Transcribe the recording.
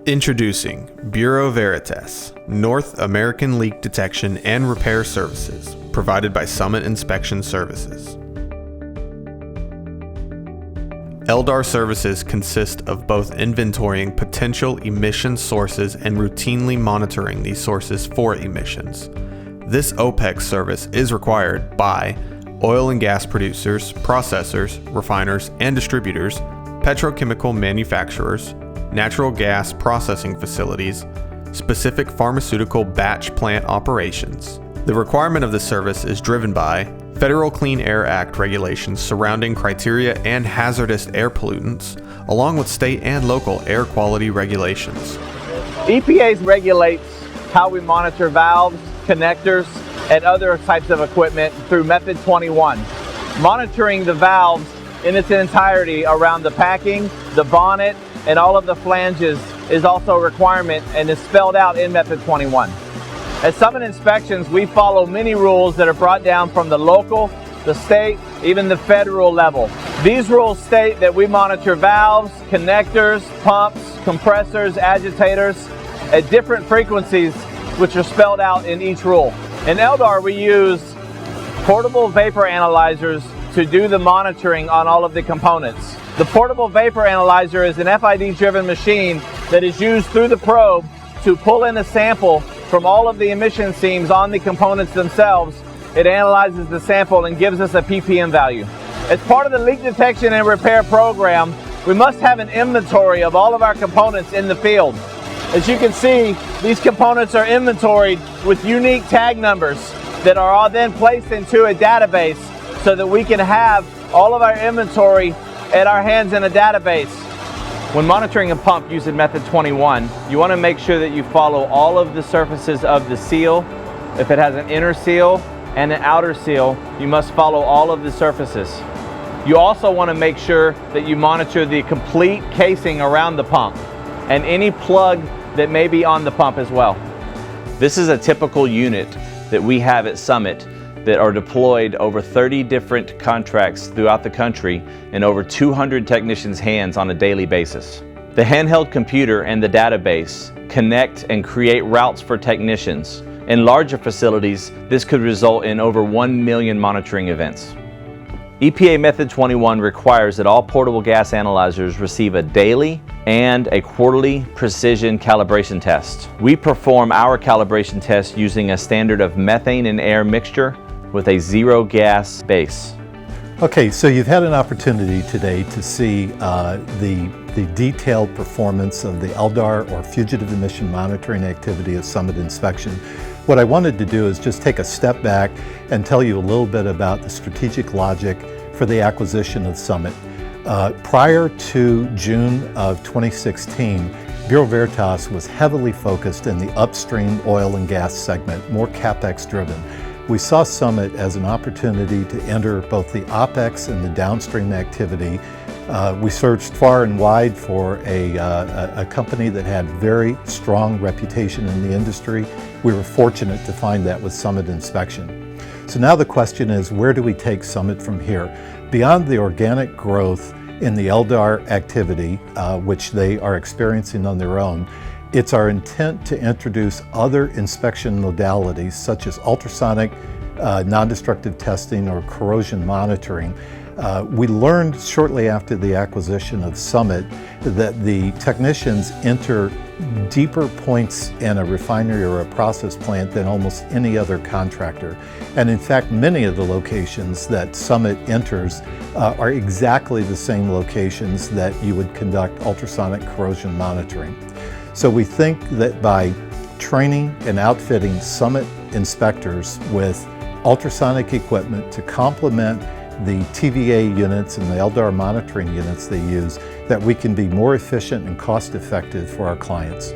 Introducing Bureau Veritas, North American Leak Detection and Repair Services, provided by Summit Inspection Services. Eldar Services consist of both inventorying potential emission sources and routinely monitoring these sources for emissions. This OPEX service is required by oil and gas producers, processors, refiners, and distributors, petrochemical manufacturers, natural gas processing facilities, specific pharmaceutical batch plant operations. The requirement of this service is driven by Federal Clean Air Act regulations surrounding criteria and hazardous air pollutants, along with state and local air quality regulations. EPA regulates how we monitor valves, connectors, and other types of equipment through Method 21. Monitoring the valves in its entirety around the packing, the bonnet, and all of the flanges is also a requirement and is spelled out in Method 21. At Summit Inspections, we follow many rules that are brought down from the local, the state, even the federal level. These rules state that we monitor valves, connectors, pumps, compressors, agitators at different frequencies, which are spelled out in each rule. In Eldar, we use portable vapor analyzers to do the monitoring on all of the components. The portable vapor analyzer is an FID-driven machine that is used through the probe to pull in a sample from all of the emission seams on the components themselves. It analyzes the sample and gives us a ppm value. As part of the leak detection and repair program, we must have an inventory of all of our components in the field. As you can see, these components are inventoried with unique tag numbers that are all then placed into a database so that we can have all of our inventory at our hands in a database. When monitoring a pump using Method 21, you want to make sure that you follow all of the surfaces of the seal. If it has an inner seal and an outer seal, you must follow all of the surfaces. You also want to make sure that you monitor the complete casing around the pump and any plug that may be on the pump as well. This is a typical unit that we have at Summit that are deployed over 30 different contracts throughout the country in over 200 technicians' hands on a daily basis. The handheld computer and the database connect and create routes for technicians. In larger facilities, this could result in over 1 million monitoring events. EPA Method 21 requires that all portable gas analyzers receive a daily and a quarterly precision calibration test. We perform our calibration test using a standard of methane and air mixture with a zero gas base. Okay, so you've had an opportunity today to see the detailed performance of the Eldar or fugitive emission monitoring activity at Summit Inspection. What I wanted to do is just take a step back and tell you a little bit about the strategic logic for the acquisition of Summit. Prior to June of 2016, Bureau Veritas was heavily focused in the upstream oil and gas segment, more CapEx driven. We saw Summit as an opportunity to enter both the OpEx and the downstream activity. We searched far and wide for a company that had very strong reputation in the industry. We were fortunate to find that with Summit Inspection. So now the question is, where do we take Summit from here? Beyond the organic growth in the Eldar activity, which they are experiencing on their own, it's our intent to introduce other inspection modalities such as ultrasonic non-destructive testing or corrosion monitoring. We learned shortly after the acquisition of Summit that the technicians enter deeper points in a refinery or a process plant than almost any other contractor. And in fact, many of the locations that Summit enters are exactly the same locations that you would conduct ultrasonic corrosion monitoring. So we think that by training and outfitting Summit inspectors with ultrasonic equipment to complement the TVA units and the Eldar monitoring units they use, that we can be more efficient and cost effective for our clients.